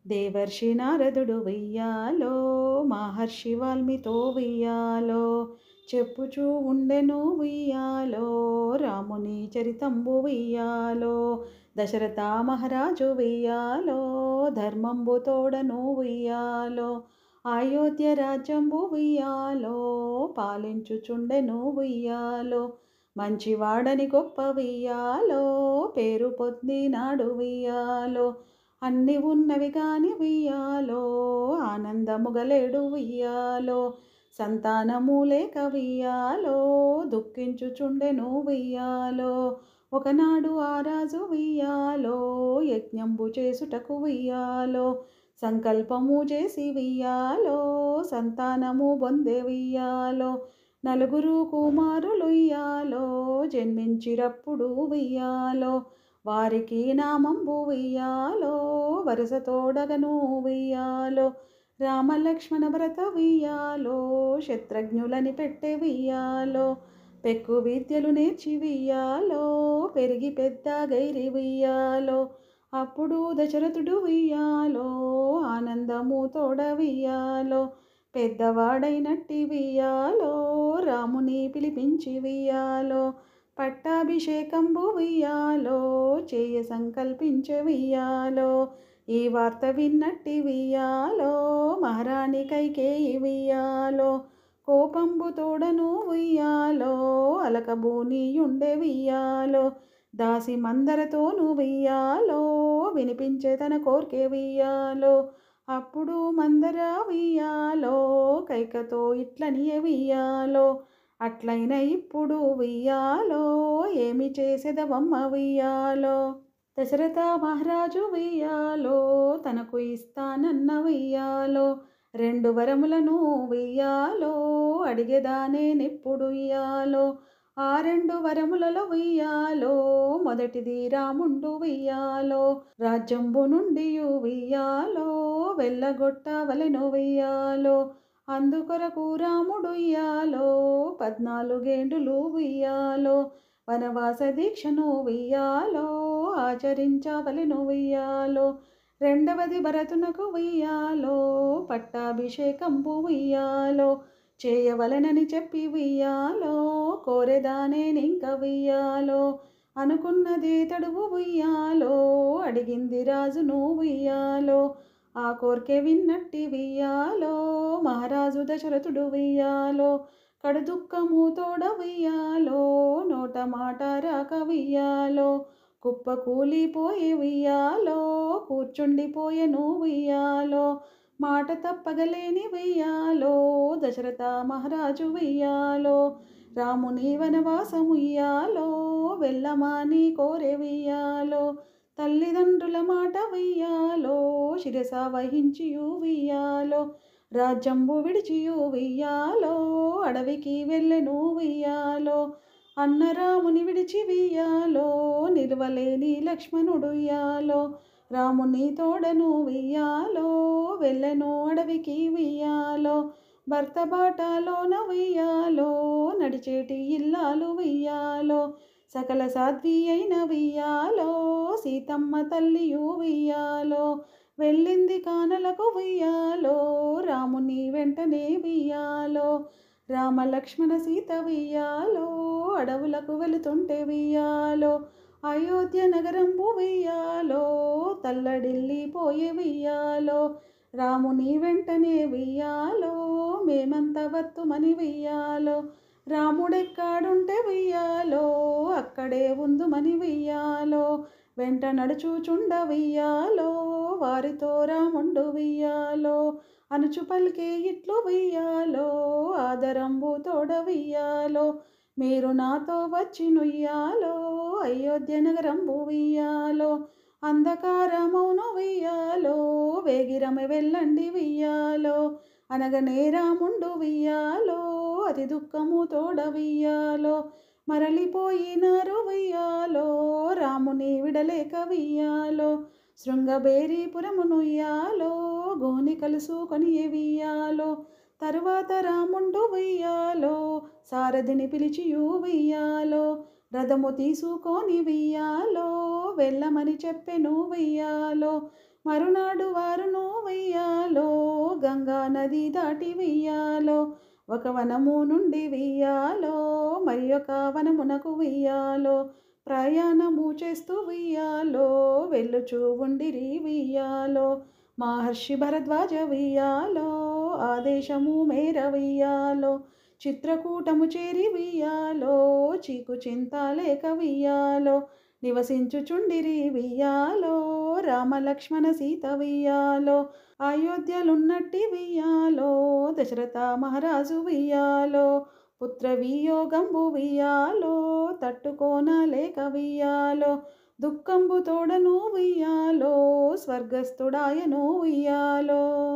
దేవర్షి నారదుడు వెయ్యాలో, మహర్షి వాల్మితో వెయ్యాలో, చెప్పుచూ ఉండెను వెయ్యాలో, రాముని చరితంబు వెయ్యాలో. దశరథ మహారాజు వెయ్యాలో, ధర్మంబు తోడను వెయ్యాలో, అయోధ్య రాజ్యంబు వెయ్యాలో, పాలించుచుండెను వెయ్యాలో. మంచివాడని గొప్ప వెయ్యాలో, పేరు పొందినాడు వెయ్యాలో. అన్ని ఉన్నవి కాని వెయ్యాలో, ఆనందముగలేడు వెయ్యాలో. సంతానము లేక వెయ్యాలో, దుఃఖించుచుండెను వెయ్యాలో. ఒకనాడు ఆ రాజు వెయ్యాలో, యజ్ఞంబు చేసుటకు వెయ్యాలో, సంకల్పము చేసి వెయ్యాలో, సంతానము పొందే వెయ్యాలో. నలుగురు కుమారులు వెయ్యాలో, జన్మించిరప్పుడు వెయ్యాలో, వారికి నామంబు వెయ్యాలో, వరుస తోడగను వెయ్యాలో. రామలక్ష్మణ భరత వెయ్యాలో, శత్రుఘ్నులని పెట్టె వెయ్యాలో, పెక్కు విద్యలు నేర్చి వెయ్యాలో, పెరిగి పెద్ద గైరి వెయ్యాలో. అప్పుడు దశరథుడు వెయ్యాలో, ఆనందము తోడ వెయ్యాలో, పెద్దవాడైనట్టి వెయ్యాలో, రాముని పిలిపించి వెయ్యాలో. పట్టాభిషేకంబు వెయ్యాలో, చేయ సంకల్పించే వెయ్యాలో. ఈ వార్త విన్నట్టి వెయ్యాలో, మహారాణి కైకేయి వెయ్యాలో, కోపంబు తోడను వెయ్యాలో, అలకబూనియుండె వెయ్యాలో. దాసి మందరతోను వెయ్యాలో, వినిపించే తన కోర్కె వెయ్యాలో. అప్పుడు మందర వెయ్యాలో, కైకతో ఇట్లనియ వెయ్యాలో, అట్లైన ఇప్పుడు వెయ్యాలో, ఏమి చేసేదవమ్మ వెయ్యాలో. దశరథ మహారాజు వెయ్యాలో, తనకు ఇస్తానన్న వెయ్యాలో, 2 వరములను వెయ్యాలో, అడిగేదానేనెప్పుడు వెయ్యాలో. ఆ 2 వరములలో వెయ్యాలో, మొదటిది రాముండు వెయ్యాలో, రాజ్యంబు నుండి వెయ్యాలో, వెళ్ళగొట్టవలెను వెయ్యాలో. అందుకొరకు రాముడు వెయ్యాలో, 14 ఏండ్లు వెయ్యాలో, వనవాస దీక్షను వెయ్యాలో, ఆచరించవలెను వెయ్యాలో. రెండవది భరతునకు వెయ్యాలో, పట్టాభిషేకంబు వెయ్యాలో, చేయవలెనని చెప్పి వెయ్యాలో, కోరెదానేనింక వెయ్యాలో. అనుకున్నది తడువు వెయ్యాలో, అడిగింది రాజును వెయ్యాలో, ఆ కోర్కె విన్నట్టి వెయ్యాలో, మహారాజు దశరథుడు వెయ్యాలో. కడు దుఃఖము తోడ వెయ్యాలో, నోట మాట రాక వెయ్యాలో, కుప్ప కూలిపోయే వెయ్యాలో, కూర్చుండిపోయెను వెయ్యాలో, మాట తప్పగలేని వెయ్యాలో, దశరథ మహారాజు వెయ్యాలో. రాముని వనవాసము వెయ్యాలో, వెళ్ళమాని కోరె వెయ్యాలో, తల్లిదండ్రుల మాట వెయ్యాలో, శిరస వహించియు వెయ్యాలో, రాజ్యంబు విడిచియు వెయ్యాలో, అడవికి వెళ్ళెను వెయ్యాలో. అన్నరాముని విడిచి వెయ్యాలో, నిలువలేని లక్ష్మణుడు వెయ్యాలో, రాముని తోడను వెయ్యాలో, వెళ్ళెను అడవికి వెయ్యాలో. భర్త బాటలోన వెయ్యాలో, నడిచేటి ఇల్లాలు వెయ్యాలో, సకల సాధ్వి అయిన వెయ్యాలో, సీతమ్మ తల్లియు వెయ్యాలో. వెళ్ళింది కానలకు వెయ్యాలో, రాముని వెంటనే వెయ్యాలో, రామ లక్ష్మణ సీత వెయ్యాలో, అడవులకు వెళుతుంటే వెయ్యాలో. అయోధ్య నగరంబు వెయ్యాలో, తల్లడిల్లిపోయే వెయ్యాలో, రాముని వెంటనే వెయ్యాలో, మేమంత వత్తుమని వెయ్యాలో. రాముడెక్కాడుంటే వెయ్యాలో, అక్కడే ఉందుమని వెయ్యాలో, వెంట నడుచుచుండ వెయ్యాలో, వారితో రాముండు వెయ్యాలో. అనుచు పలికే ఇట్లు వెయ్యాలో, ఆదరంబు తోడ వెయ్యాలో, మీరు నాతో వచ్చి నుయ్యాలో, అయోధ్య నగరంబు వెయ్యాలో. అంధకారమౌను వెయ్యాలో, వేగిరమె వెళ్ళండి వెయ్యాలో, అనగనే రాముండు వెయ్యాలో, అతి దుఃఖము తోడ వెయ్యాలో. మరలిపోయినారు వెయ్యాలో, రాముని విడలేక వెయ్యాలో, శృంగబేరీపురమును వెయ్యాలో, గోని కలుసుకొని వెయ్యాలో. తరువాత రాముండు వెయ్యాలో, సారథిని పిలిచియు వెయ్యాలో, రథము తీసుకొని వెయ్యాలో, వెళ్ళమని చెప్పెను వెయ్యాలో. మరునాడు వారును వెయ్యాలో, గంగా నది దాటి వెయ్యాలో. ఒక వనము నుండి వెయ్యాలో, మరి ఒక వనమునకు వెయ్యాలో. ప్రయాణము చేస్తూ వెయ్యాలో, వెళ్ళుచూ ఉండిరి వెయ్యాలో. మహర్షి భరద్వాజ వెయ్యాలో, ఆదేశము మేర వెయ్యాలో. చిత్రకూటము చేరి వెయ్యాలో, చీకు చింత లేక వెయ్యాలో. నివసించుచుండిరి వెయ్యాలో, రామలక్ష్మణ సీత వెయ్యాలో. అయోధ్యలున్నట్టి వెయ్యాలో, దశరథ మహారాజు వెయ్యాలో. పుత్ర వియోగంబు వెయ్యాలో, తట్టుకోనలేక వెయ్యాలో. దుఃఖంబు తోడను వెయ్యాలో, స్వర్గస్థుడాయను వెయ్యాలో.